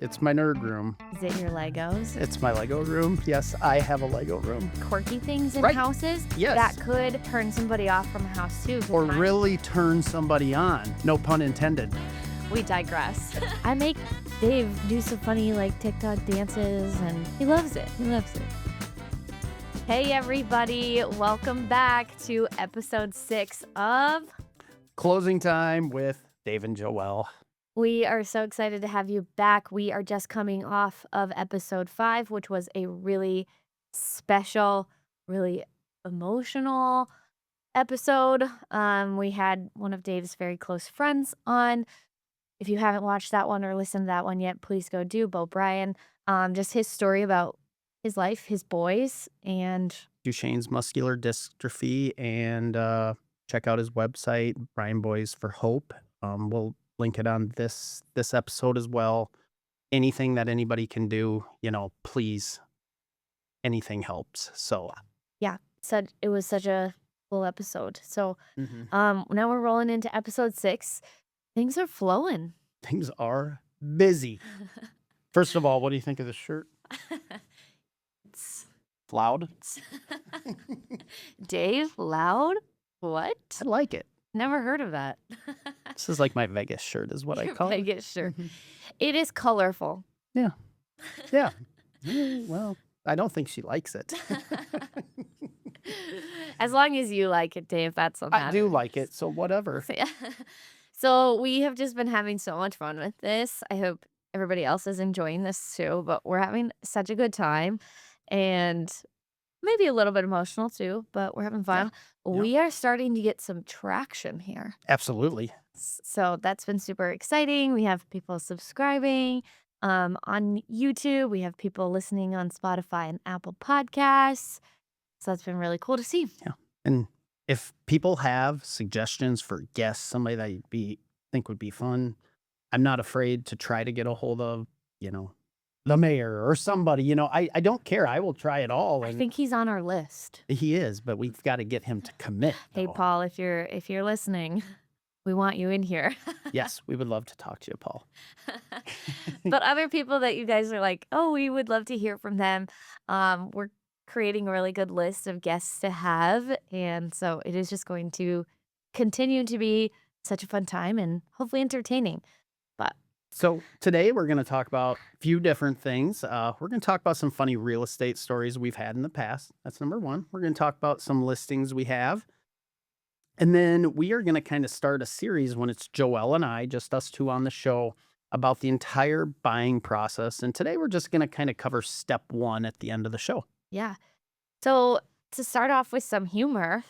It's my nerd room. Is it your Legos? It's my Lego room. Yes, I have a Lego room. Quirky things in Right. houses Yes. that could turn somebody off from a house too. Or really turn somebody on. No pun intended. We digress. I make Dave do some funny TikTok dances and he loves it. He loves it. Hey everybody, welcome back to episode 6 of Closing time with Dave and Joelle. We are so excited to have you back. We are just coming off of episode 5, which was a really special, really emotional episode. We had one of Dave's very close friends on. If you haven't watched that one or listened to that one yet, please go do. Bo Bryan, just his story about his life, his boys, and Duchenne's muscular dystrophy, and check out his website, Brian Boys for Hope. We'll link it on this episode as well. Anything that anybody can do, please, anything helps. So yeah, it was such a cool episode. So mhm. now we're rolling into episode 6. Things are flowing. Things are busy. First of all, what do you think of this shirt? It's Loud? Dave, loud? What? I like it. Never heard of that. This is like my Vegas shirt is what I Your call it. Vegas shirt. Mhm. It is colorful. Yeah. Yeah. Well, I don't think she likes it. As long as you like it, Dave, that's what I do matters. like it, so whatever. So we have just been having so much fun with this. I hope everybody else is enjoying this too, but we're having such a good time and maybe a little bit emotional too, but we're having fun. Yeah. We are starting to get some traction here. Absolutely. So that's been super exciting. We have people subscribing on YouTube. We have people listening on Spotify and Apple Podcasts. So that's been really cool to see. Yeah. And if people have suggestions for guests, somebody that you think would be fun, I'm not afraid to try to get a hold of, the mayor or somebody. I don't care. I will try it all. I And think he's on our list. he is, but we've got to get him to commit. Hey, though. Paul, if you're listening, we want you in here. Yes, we would love to talk to you, Paul. But other people that you guys are like, oh, we would love to hear from them. We're creating a really good list of guests to have. And so it is just going to continue to be such a fun time and hopefully entertaining. But So today we're going to talk about a few different things. We're going to talk about some funny real estate stories we've had in the past. That's number one. We're going to talk about some listings we have. And then we are going to kind of start a series when it's Joelle and I, just us two on the show, about the entire buying process. And today we're just going to kind of cover step 1 at the end of the show. yeah. So to start off with some humor,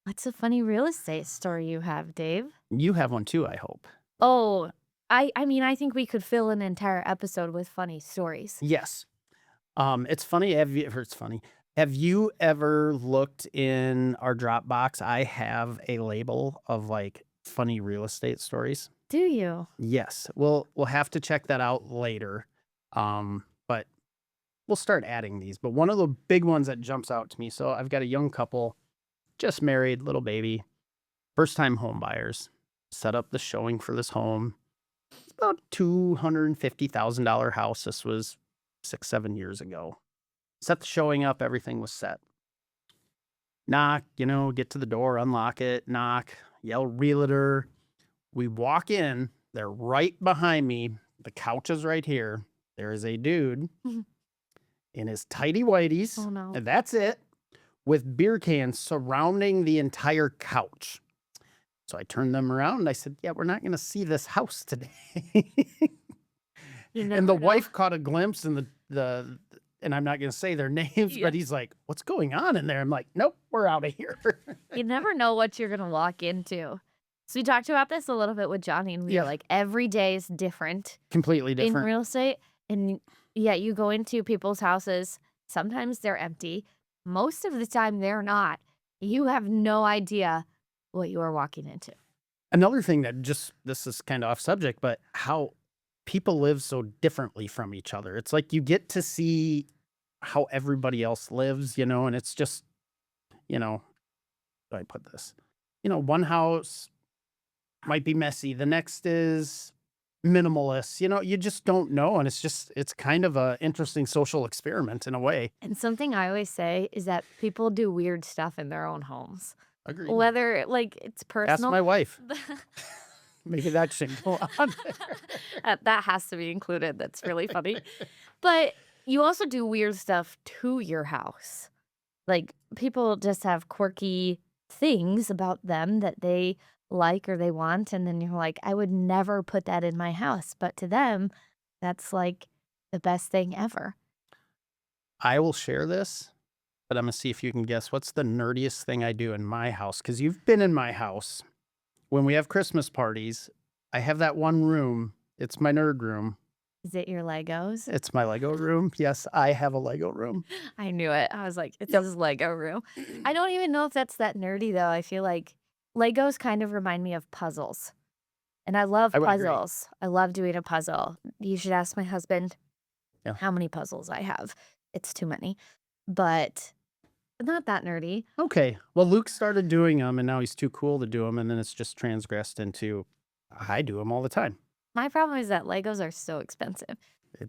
what's a funny real estate story you have, Dave? You have one too, I hope. Oh, I mean, I think we could fill an entire episode with funny stories. Yes. It's funny. It's funny. Have you ever looked in our Dropbox? I have a label of funny real estate stories. Do you? Yes. We'll have to check that out later. But we'll start adding these. But one of the big ones that jumps out to me. So I've got a young couple, just married, little baby, first time home buyers, set up the showing for this home. It's about $250,000 house. This was 6-7 years ago. Set the showing up, everything was set. Knock, get to the door, unlock it, knock, yell realtor. We walk in, they're right behind me. The couch is right here. There is a dude in his tighty whities, Oh no. and that's it, with beer cans surrounding the entire couch. So I turned them around and I said, yeah, we're not going to see this house today. You And never the know. wife caught a glimpse and and I'm not going to say their names, Yeah. but he's like, what's going on in there? I'm like, nope, we're out of here. You never know what you're gonna walk into. So we talked about this a little bit with Johnny, and we Yeah. were like, every day is different Completely in different. real estate. And yeah, you go into people's houses, sometimes they're empty. Most of the time they're not. You have no idea what you are walking into. Another thing that this is kind of off subject, but how people live so differently from each other. It's like you get to see how everybody else lives, and it's just, how do I put this? One house might be messy. The next is minimalist. You just don't know, and it's kind of a interesting social experiment in a way. And something I always say is that people do weird stuff in their own homes. Agreed. Whether, like, it's Ask personal. my wife. Maybe that should go on That has to be included. That's really funny. But you also do weird stuff to your house. Like, people just have quirky things about them that they like or they want, and then you're like, "I would never put that in my house," but to them, that's, like, the best thing ever. I will share this, but I'm gonna see if you can guess what's the nerdiest thing I do in my house. Because 'cause you've been in my house. When we have Christmas parties, I have that one room. It's my nerd room. Is it your Legos? It's my Lego room. Yes, I have a Lego room. I knew it. I was like, "It's Yep. his Lego room." I don't even know if that's that nerdy, though. I feel like Legos kind of remind me of puzzles, and I love I would agree. puzzles. I love doing a puzzle. You should ask my husband Yeah. how many puzzles I have. It's too many, but not that nerdy. Okay. Well, Luke started doing them, and now he's too cool to do them, and then it's just transgressed into I do them all the time. My problem is that Legos are so expensive.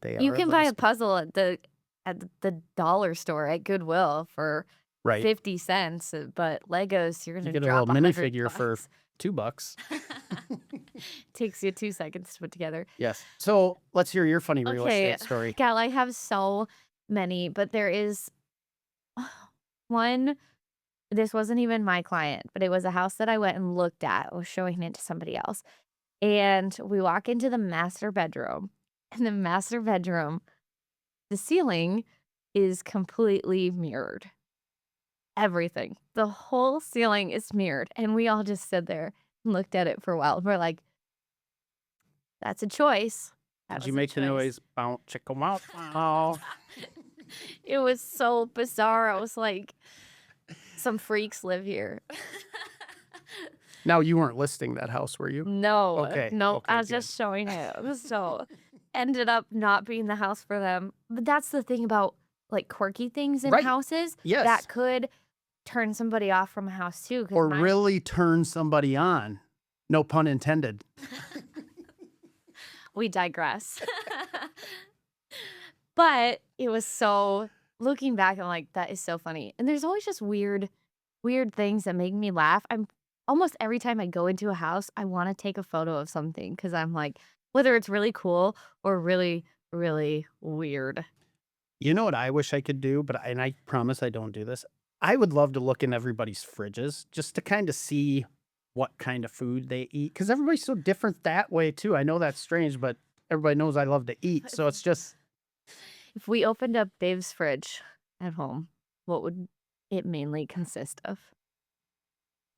They You are a can little buy a sp puzzle at the dollar store at Goodwill for right. 50 cents, but Legos, you're You gonna get a drop little 100 minifigure for bucks. $2. Takes you 2 seconds to put together. Yes. So, let's hear your funny real Okay, estate story. gal, I have so many, but there is one. This wasn't even my client, but it was a house that I went and looked at. I was showing it to somebody else. And we walk into the master bedroom. And the master bedroom, the ceiling is completely mirrored. Everything. The whole ceiling is mirrored. And we all just stood there and looked at it for a while. We're like, that's a choice. That Did you was a make the choice. noise, "Bow, chicka, wow, wow"? It was so bizarre. I was like, some freaks live here. Now, you weren't listing that house, were you? No, Okay, no, okay, I was good. just showing it. So ended up not being the house for them. But that's the thing about like quirky things in Right. houses Yes. that could turn somebody off from a house too. Or really turn somebody on. No pun intended. We digress. But it was so, looking back, I'm like, that is so funny. And there's always just weird things that make me laugh. I'm almost every time I go into a house, I want to take a photo of something because I'm like, whether it's really cool or really, really weird. You know what I wish I could do, and I promise I don't do this? I would love to look in everybody's fridges just to kinda see what kind of food they eat, because everybody's so different that way too. I know that's strange, but everybody knows I love to eat, so it's just If we opened up Dave's fridge at home, what would it mainly consist of?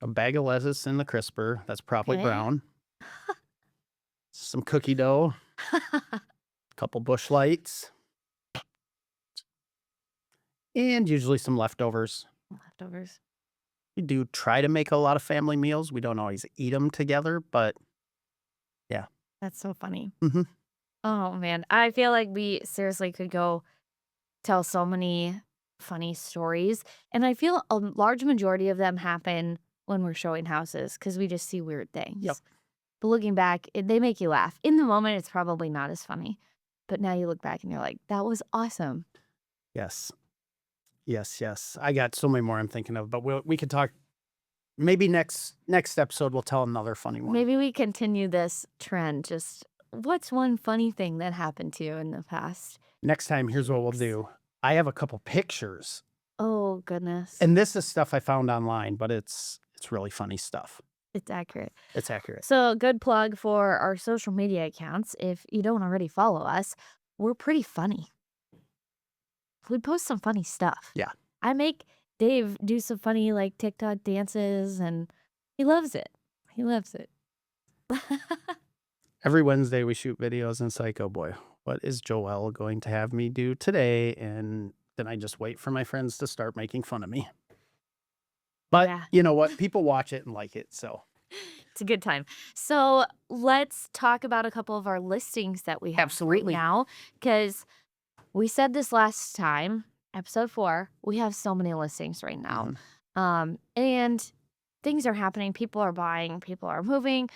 a bag of lettuce in the crisper that's probably Okay. brown, some cookie dough, a couple Bush Lights, and usually some leftovers. Leftovers. We do try to make a lot of family meals. We don't always eat them together, but yeah. That's so funny. Mhm. Oh man, I feel like we seriously could go tell so many funny stories, and I feel a large majority of them happen when we're showing houses because we just see weird things. Yep. But looking back, they make you laugh. In the moment, it's probably not as funny, but now you look back and you're like, that was awesome. Yes. Yes, yes. I got so many more I'm thinking of, but we could talk maybe next episode we'll tell another funny one. Maybe we continue this trend. Just what's one funny thing that happened to you in the past? Next time, here's what we'll do. I have a couple pictures, Oh, goodness. and this is stuff I found online, but it's really funny stuff. It's accurate. It's accurate. So, good plug for our social media accounts. If you don't already follow us, we're pretty funny. We post some funny stuff. Yeah. I make Dave do some funny like TikTok dances, and he loves it. He loves it. Every Wednesday we shoot videos, and it's like, oh boy, what is Joelle going to have me do today? And then I just wait for my friends to start making fun of me. But Yeah. you know what? People watch it and like it, so. It's a good time. So, let's talk about a couple of our listings that we have Absolutely. right now, because we said this last time, episode 4, we have so many listings right now. Mhm. And things are happening. People are buying, people are moving.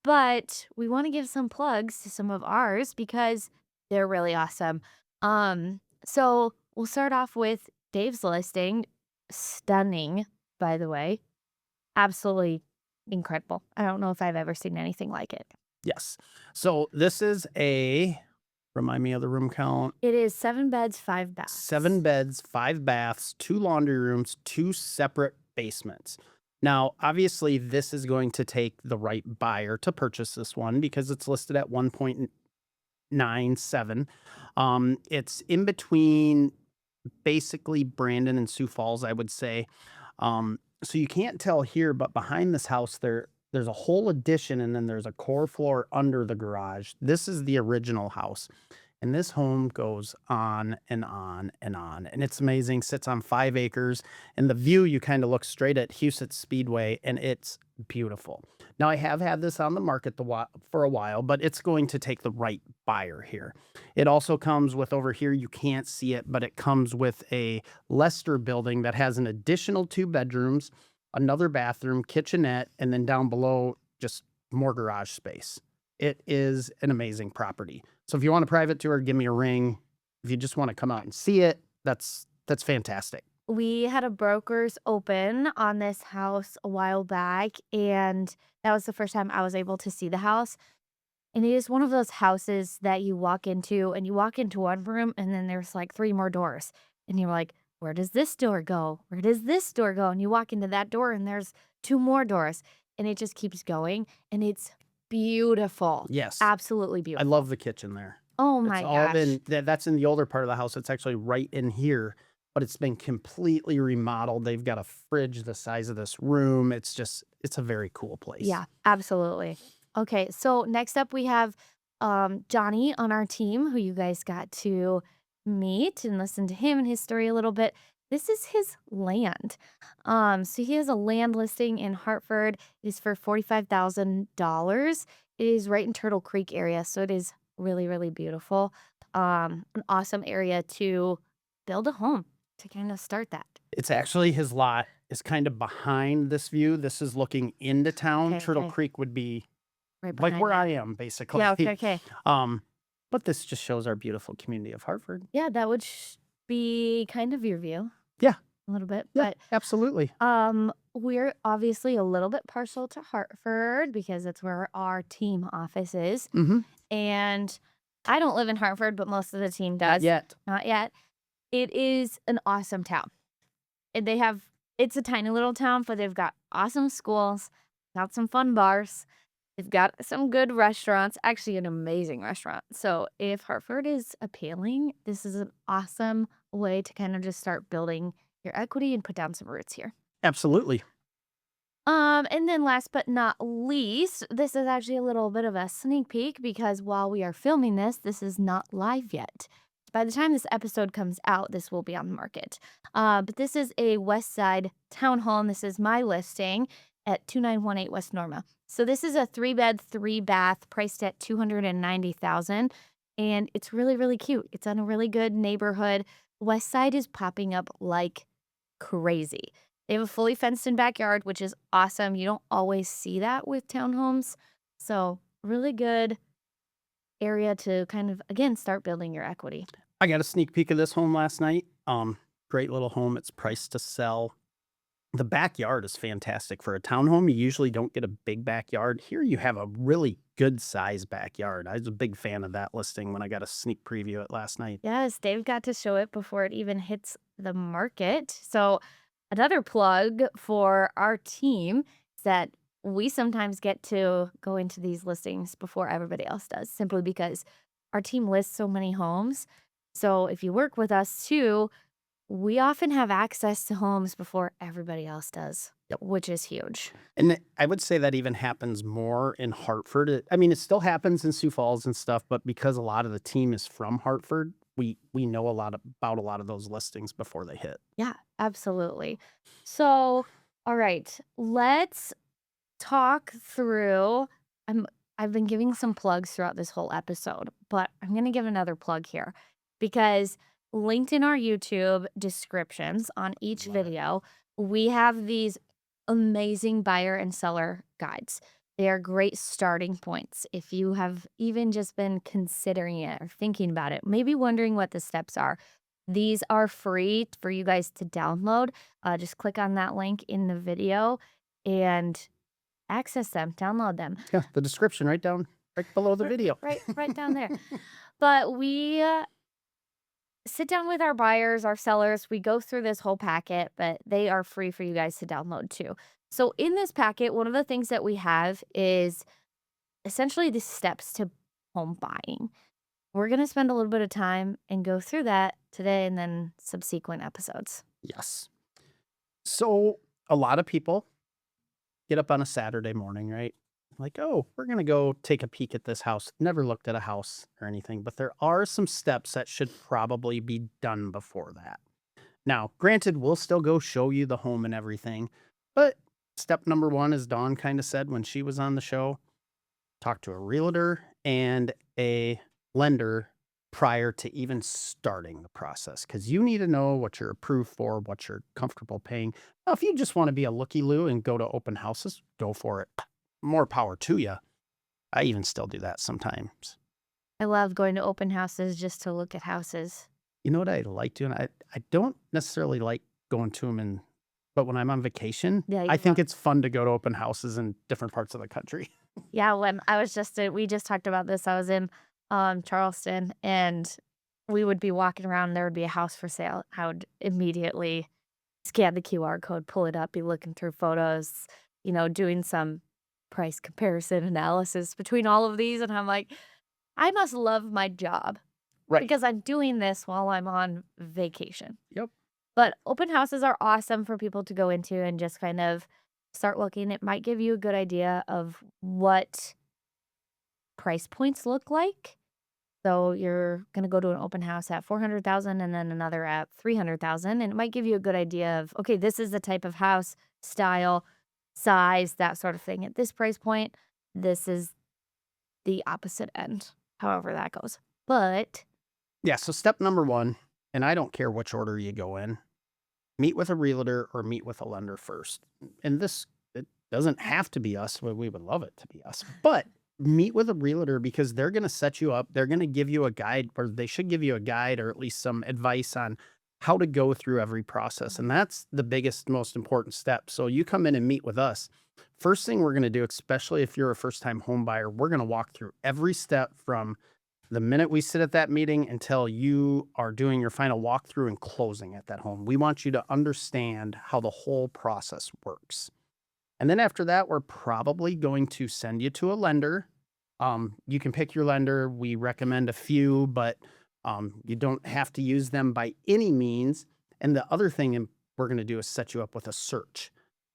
but we want to give some plugs to some of ours because they're really awesome. So we'll start off with Dave's listing. Stunning, by the way. Absolutely incredible. I don't know if I've ever seen anything like it. Yes. So this is remind me of the room count. It is 7 beds, 5 7 baths. beds, 5 baths, 2 laundry rooms, 2 separate basements. Now, obviously, this is going to take the right buyer to purchase this one because it's listed at 1.97. It's in between basically Brandon and Sioux Falls, I would say. So you can't tell here, but behind this house there's a whole addition and then there's a core floor under the garage. This is the original house. And this home goes on and on and on. And it's amazing. Sits on 5 acres. And the view, you kind of look straight at Houston Speedway, and it's beautiful. Now, I have had this on the market for a while, but it's going to take the right buyer here. It also comes with over here, you can't see it, but it comes with a Lester building that has an additional 2 bedrooms, another bathroom, kitchenette, and then down below, just more garage space. It is an amazing property. So if you want a private tour, give me a ring. If you just want to come out and see it, that's fantastic. We had a broker's open on this house a while back, and that was the first time I was able to see the house. And it is one of those houses that you walk into, and you walk into one room, and then there's like 3 more doors. And you're like, where does this door go? Where does this door go? And you walk into that door, and there's 2 more doors. And it just keeps going. And it's beautiful. Yes. Absolutely I beautiful. love the kitchen there. Oh It's my all gosh. been that's in the older part of the house. It's actually right in here, but it's been completely remodeled. They've got a fridge the size of this room. It's a very cool place. Yeah, absolutely. Okay, so next up we have Johnny on our team, who you guys got to meet and listen to him and his story a little bit. This is his land. So he has a land listing in Hartford. It is for $45,000. It is right in Turtle Creek area, so it is really, really beautiful. An awesome area to build a home to kind of start that. It's actually his lot is kind of behind this view. This is looking into town. Okay, Turtle okay. Creek would be Right like behind where you. I am, basically. Yeah, okay, okay. But this just shows our beautiful community of Hartford. Yeah, that would be kind of your view Yeah, a little bit, yeah, absolutely. but we're obviously a little bit partial to Hartford because it's where our team office is. Mhm. And I don't live in Hartford, but most of the team Not does. yet. Not yet. It is an awesome town. And it's a tiny little town, but they've got awesome schools, got some fun bars. They've got some good restaurants, actually an amazing restaurant. So if Hartford is appealing, this is an awesome way to kind of just start building your equity and put down some roots here. Absolutely. And then last but not least, this is actually a little bit of a sneak peek because while we are filming this, this is not live yet. By the time this episode comes out, this will be on the market. But this is a West Side townhome. This is my listing at 2918 West Norma. So this is a 3-bed, 3-bath, priced at $290,000, and it's really, really cute. It's on a really good neighborhood. West Side is popping up like crazy. They have a fully fenced-in backyard, which is awesome. You don't always see that with townhomes. So really good area to kind of, again, start building your equity. I got a sneak peek of this home last night. Great little home. It's priced to sell. The backyard is fantastic for a townhome. You usually don't get a big backyard. Here you have a really good size backyard. I was a big fan of that listing when I got a sneak preview it last night. Yes, Dave got to show it before it even hits the market. So another plug for our team is that we sometimes get to go into these listings before everybody else does, simply because our team lists so many homes. So if you work with us too, we often have access to homes before everybody else does, Yep. which is huge. And I would say that even happens more in Hartford. I mean, it still happens in Sioux Falls and stuff, but because a lot of the team is from Hartford, we know a lot about a lot of those listings before they hit. Yeah, absolutely. So, all right, let's talk through. I've been giving some plugs throughout this whole episode, but I'm going to give another plug here because linked in our YouTube descriptions on each Love it. video, we have these amazing buyer and seller guides. They are great starting points if you have even just been considering it or thinking about it, maybe wondering what the steps are. These are free for you guys to download. Just click on that link in the video and access them, download them. Yeah, the description right below the R- video. right down there. But we sit down with our buyers, our sellers. We go through this whole packet, but they are free for you guys to download too. So, in this packet, one of the things that we have is essentially the steps to home buying. We're going to spend a little bit of time and go through that today and then subsequent episodes. Yes. So a lot of people get up on a Saturday morning, right? Like, oh, we're going to go take a peek at this house. Never looked at a house or anything, but there are some steps that should probably be done before that. Now, granted, we'll still go show you the home and everything, but step number one, as Dawn kind of said when she was on the show, talk to a realtor and a lender prior to even starting the process because you need to know what you're approved for, what you're comfortable paying. Now, if you just want to be a looky loo and go to open houses, go for it. More power to you. I even still do that sometimes. I love going to open houses just to look at houses. You know what I like doing? I don't necessarily like going to them but when I'm on vacation, Yeah, I you think love. it's fun to go to open houses in different parts of the country. Yeah, when I was just we just talked about this. I was in Charleston and we would be walking around and there would be a house for sale. I would immediately scan the QR code, pull it up, be looking through photos, doing some price comparison analysis between all of these. And I'm like, I must love my job Right. because I'm doing this while I'm on vacation. Yep. But open houses are awesome for people to go into and just kind of start looking. It might give you a good idea of what price points look like. So you're going to go to an open house at 400,000 and then another at 300,000 and it might give you a good idea of okay, this is the type of house, style, size, that sort of thing. At this price point, this is the opposite end. However that goes. But Yeah. So step number one, and I don't care which order you go in, meet with a realtor or meet with a lender first. And it doesn't have to be us. We would love it to be us, but meet with a realtor because they're going to set you up. They're going to give you a guide, or they should give you a guide or at least some advice on how to go through every process. And that's the biggest, most important step. So you come in and meet with us. First thing we're going to do, especially if you're a first time home buyer, we're going to walk through every step from the minute we sit at that meeting until you are doing your final walkthrough and closing at that home. We want you to understand how the whole process works. And then after that, we're probably going to send you to a lender. You can pick your lender. We recommend a few, but you don't have to use them by any means. And the other thing we're going to do is set you up with a search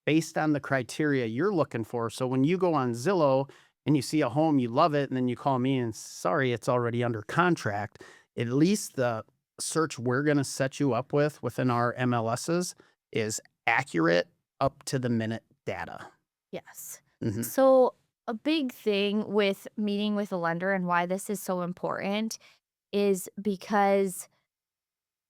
based on the criteria you're looking for. So when you go on Zillow and you see a home, you love it, and then you call me and sorry, it's already under contract, at least the search we're going to set you up with within our MLSs is accurate up to the minute data. yes. Mhm. So a big thing with meeting with a lender and why this is so important is because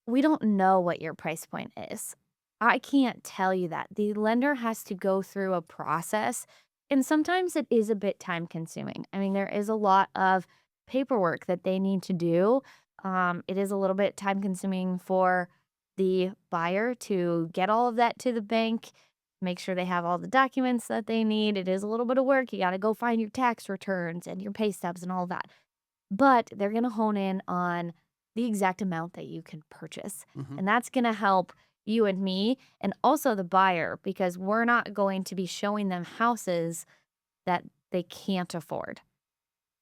we don't know what your price point is. I can't tell you that. The lender has to go through a process, and sometimes it is a bit time consuming. I mean, there is a lot of paperwork that they need to do. It is a little bit time consuming for the buyer to get all of that to the bank, make sure they have all the documents that they need. It is a little bit of work. You got to go find your tax returns and your pay stubs and all that. But they're gonna hone in on the exact amount that you can purchase, Mhm. and that's gonna help you and me, and also the buyer, because we're not going to be showing them houses that they can't afford.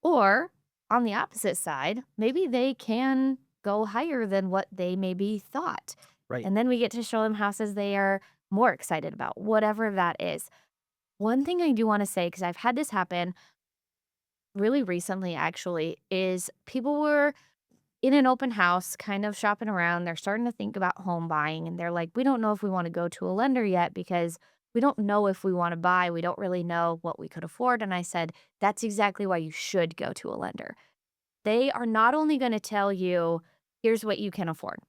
Or, on the opposite side, maybe they can go higher than what they maybe thought, Right. and then we get to show them houses they are more excited about, whatever that is. One thing I do wanna say, because 'cause I've had this happen really recently actually, is people were in an open house kind of shopping around. They're starting to think about home buying and they're like, we don't know if we want to go to a lender yet because we don't know if we want to buy. We don't really know what we could afford. And I said, that's exactly why you should go to a lender. They are not only going to tell you, here's what you can afford.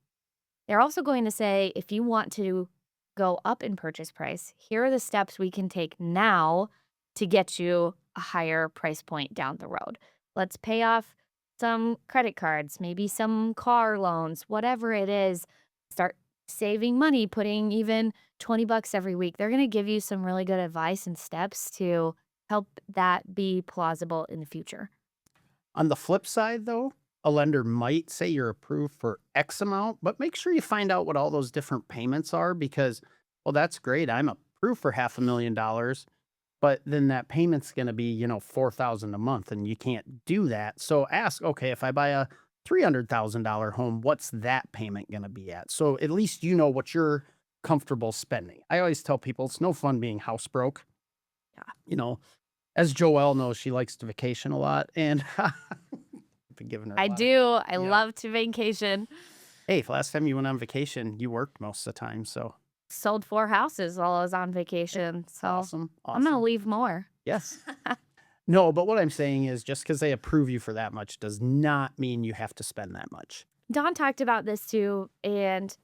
They're also going to say, if you want to go up in purchase price, here are the steps we can take now to get you a higher price point down the road. Let's pay off some credit cards, maybe some car loans, whatever it is. Start saving money, putting even 20 bucks every week. They're going to give you some really good advice and steps to help that be plausible in the future. On the flip side, though, a lender might say you're approved for X amount, but make sure you find out what all those different payments are because, well, that's great. I'm approved for $500,000, but then that payment's going to be, 4,000 a month and you can't do that. So ask, okay, if I buy a $300,000 home, what's that payment going to be at? So at least you know what you're comfortable spending. I always tell people it's no fun being house broke. Yeah. You know, as Joelle knows, she likes to vacation a lot, and I've been giving her a I lot of. do. I Yeah. love to vacation. Hey, if last time you went on vacation, you worked most of the time, so Sold 4 houses while I was on vacation. So awesome, I'm going to awesome. leave more. Yes. No, but what I'm saying is just because they approve you for that much does not mean you have to spend that much. Don talked about this too, and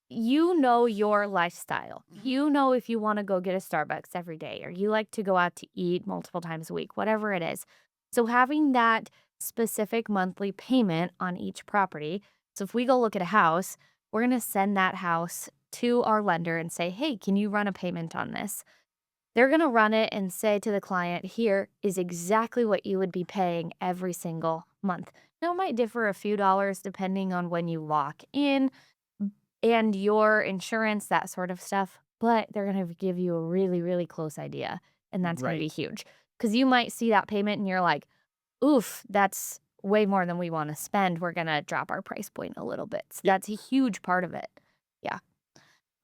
you know your lifestyle. You know if you want to go get a Starbucks every day or you like to go out to eat multiple times a week, whatever it is. So having that specific monthly payment on each property. So if we go look at a house, we're going to send that house to our lender and say, "Hey, can you run a payment on this?" They're going to run it and say to the client, "Here is exactly what you would be paying every single month." Now, it might differ a few dollars depending on when you lock in and your insurance, that sort of stuff, but they're going to give you a really, really close idea. And that's going to be Right. huge because you might see that payment and you're like, oof, that's way more than we want to spend. We're going to drop our price point a little bit. So Yep. that's a huge part of it. Yeah.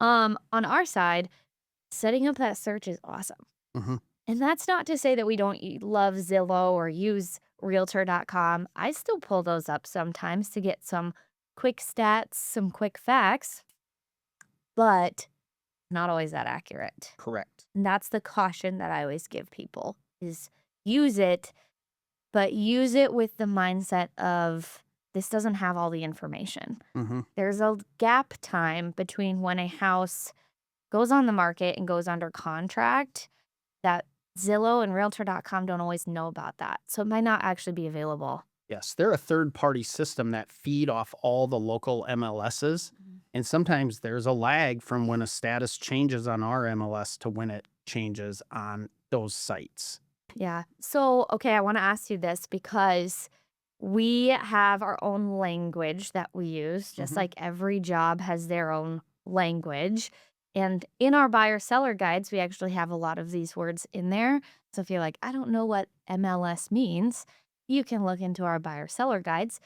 On our side, setting up that search is awesome. Mhm. And that's not to say that we don't love Zillow or use Realtor.com. I still pull those up sometimes to get some quick stats, some quick facts, but not always that accurate. Correct. And that's the caution that I always give people is use it, but use it with the mindset of this doesn't have all the information. Mhm. There's a gap time between when a house goes on the market and goes under contract that Zillow and Realtor.com don't always know about that. So it might not actually be available. Yes, they're a third-party system that feed off all the local MLSs, and sometimes there's a lag from when a status changes on our MLS to when it changes on those sites. Yeah. So, okay, I want to ask you this because we have our own language that we use, just Mhm. like every job has their own language. And in our buyer seller guides, we actually have a lot of these words in there. So if you're like, I don't know what MLS means, you can look into our buyer seller guides.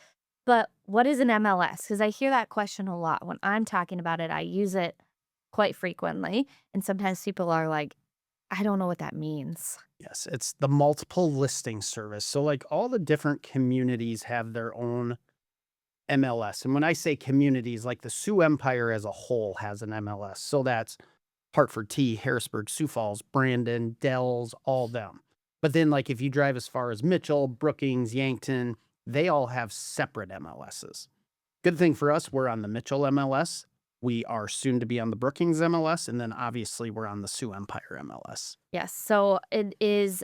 But what is an MLS? Because I hear that question a lot. When I'm talking about it, I use it quite frequently. And sometimes people are like, I don't know what that means. Yes, it's the multiple listing service. So, like, all the different communities have their own MLS. And when I say communities, like the Sioux Empire as a whole has an MLS. So that's Hartford T, Harrisburg, Sioux Falls, Brandon, Dells, all them. But then, like, if you drive as far as Mitchell, Brookings, Yankton, they all have separate MLSs. Good thing for us, we're on the Mitchell MLS. We are soon to be on the Brookings MLS. And then obviously we're on the Sioux Empire MLS. Yes. So it is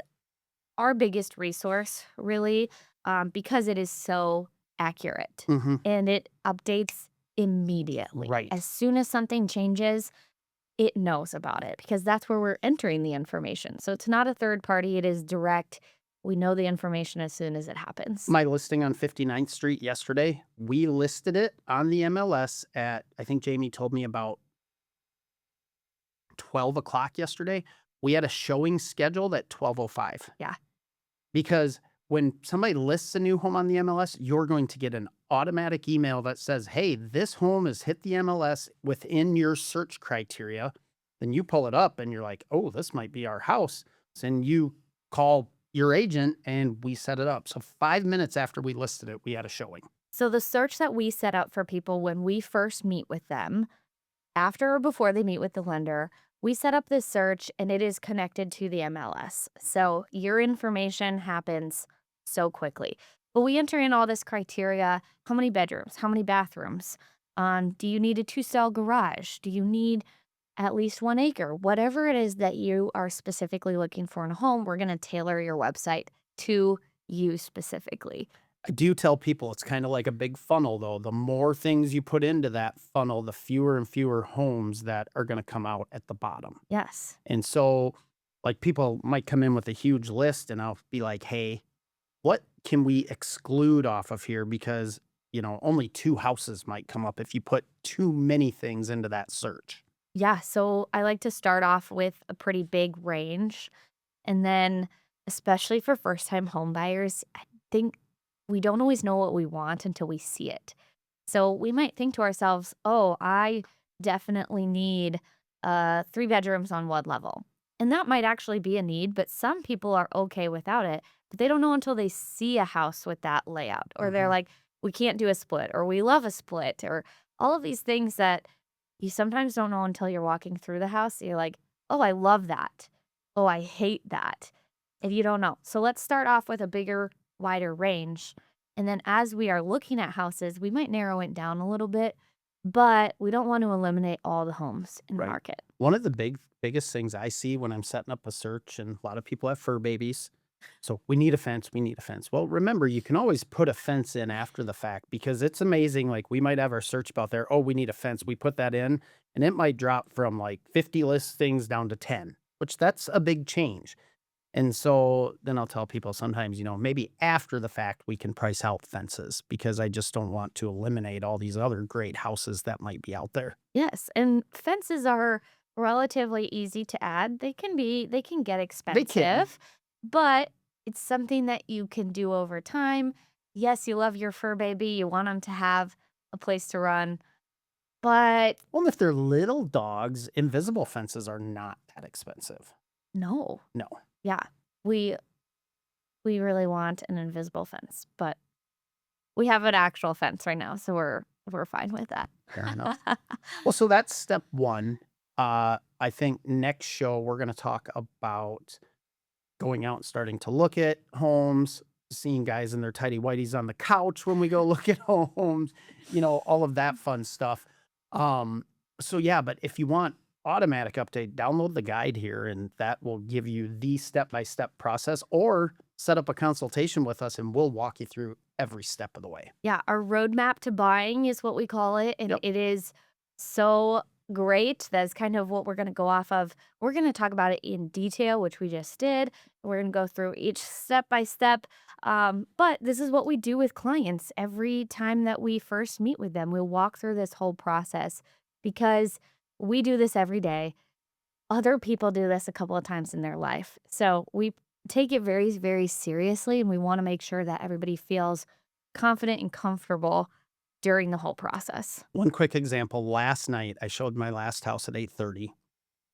our biggest resource, really, because it is so accurate Hmm. and it updates immediately. Right. As soon as something changes, it knows about it because that's where we're entering the information. So it's not a third party, it is direct. We know the information as soon as it happens. My listing on 59th Street yesterday, we listed it on the MLS at, I think Jamie told me about 12 o'clock yesterday. We had a showing scheduled at 12:05 Yeah. because when somebody lists a new home on the MLS, you're going to get an automatic email that says, hey, this home has hit the MLS within your search criteria. Then you pull it up and you're like, oh, this might be our house. Then you call your agent and we set it up. So 5 minutes after we listed it, we had a showing. So the search that we set up for people when we first meet with them, after or before they meet with the lender, we set up this search and it is connected to the MLS. So your information happens so quickly. But we enter in all this criteria: how many bedrooms, how many bathrooms, do you need a 2-stall garage? Do you need at least 1 acre. Whatever it is that you are specifically looking for in a home, we're going to tailor your website to you specifically. I do tell people it's kind of like a big funnel, though. The more things you put into that funnel, the fewer and fewer homes that are going to come out at the bottom. Yes. And so, like, people might come in with a huge list, and I'll be like, hey, what can we exclude off of here? Because, only two houses might come up if you put too many things into that search. Yeah. So I like to start off with a pretty big range. And then, especially for first time home buyers, I think we don't always know what we want until we see it. So we might think to ourselves, oh, I definitely need 3 bedrooms on one level. And that might actually be a need, but some people are okay without it. But they don't know until they see a house with that layout. Or they're Mhm. like, we can't do a split, or we love a split, or all of these things that you sometimes don't know until you're walking through the house. You're like, oh, I love that. Oh, I hate that. And you don't know. So let's start off with a bigger, wider range. And then as we are looking at houses, we might narrow it down a little bit, but we don't want to eliminate all the homes in the Right. market. One of the biggest things I see when I'm setting up a search, and a lot of people have fur babies. So we need a fence, we need a fence. Well, remember, you can always put a fence in after the fact because it's amazing. Like, we might have our search out there. Oh, we need a fence. We put that in, and it might drop from like 50 listings down to 10, which that's a big change. And so then I'll tell people sometimes, maybe after the fact, we can price out fences because I just don't want to eliminate all these other great houses that might be out there. Yes, and fences are relatively easy to add. They can get They can. expensive, but it's something that you can do over time. Yes, you love your fur baby, you want them to have a place to run, but Well, if they're little dogs, invisible fences are not that expensive. no. No, Yeah. We we really want an invisible fence, but we have an actual fence right now, so we're fine with that. fair enough. Well, so that's step one. I think next show we're going to talk about going out and starting to look at homes, seeing guys in their tidy whities on the couch when we go look at homes, all of that fun stuff. Um, so yeah, but if you want automatic update, download the guide here and that will give you the step-by-step process, or set up a consultation with us and we'll walk you through every step of the way. Yeah, our roadmap to buying is what we call it, and Yep. it is so great. That's kind of what we're gonna go off of. We're gonna talk about it in detail, which we just did. We're gonna go through each step by step. But this is what we do with clients every time that we first meet with them. We'll walk through this whole process because we do this every day. Other people do this a couple of times in their life. So we take it very, very seriously, and we want to make sure that everybody feels confident and comfortable during the whole process. One quick example, last night I showed my last house at 8:30,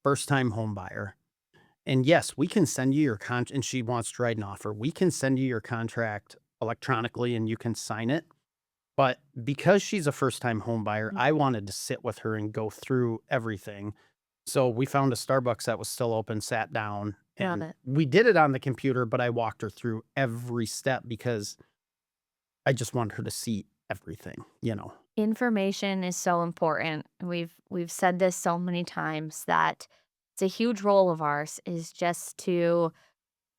first time home buyer. And yes, we can send you your and she wants to write an offer. We can send you your contract electronically and you can sign it. But because she's a first time home buyer, Mm. I wanted to sit with her and go through everything. So we found a Starbucks that was still open, sat down, Love and it. we did it on the computer, but I walked her through every step because I just wanted her to see everything. Information is so important. We've said this so many times that it's a huge role of ours is just to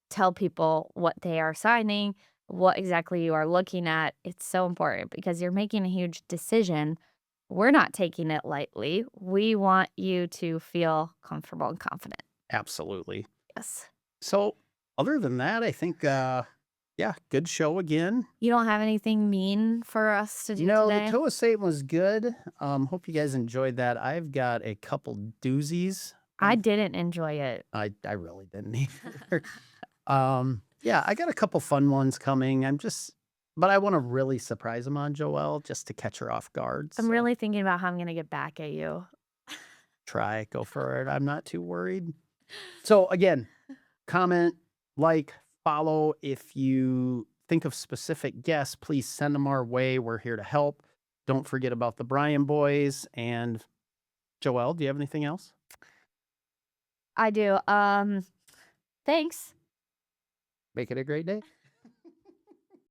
tell people what they are signing, what exactly you are looking at. It's so important because you're making a huge decision. We're not taking it lightly. We want you to feel comfortable and confident. Absolutely. Yes. So other than that, I think, yeah, good show again. You don't have anything mean for us to do No, the today? Toa Satan was good. Hope you guys enjoyed that. I've got a couple doozies. I didn't enjoy it. I really didn't either. Yeah, I got a couple fun ones coming. But I want to really surprise them on Joelle just to catch her off guard. I'm So really thinking about how I'm gonna get back at you. go for it. I'm not too worried. So again, comment, like, follow. If you think of specific guests, please send them our way. We're here to help. Don't forget about the Bryan boys. And Joelle, do you have anything else? I do. Thanks. Make it a great day.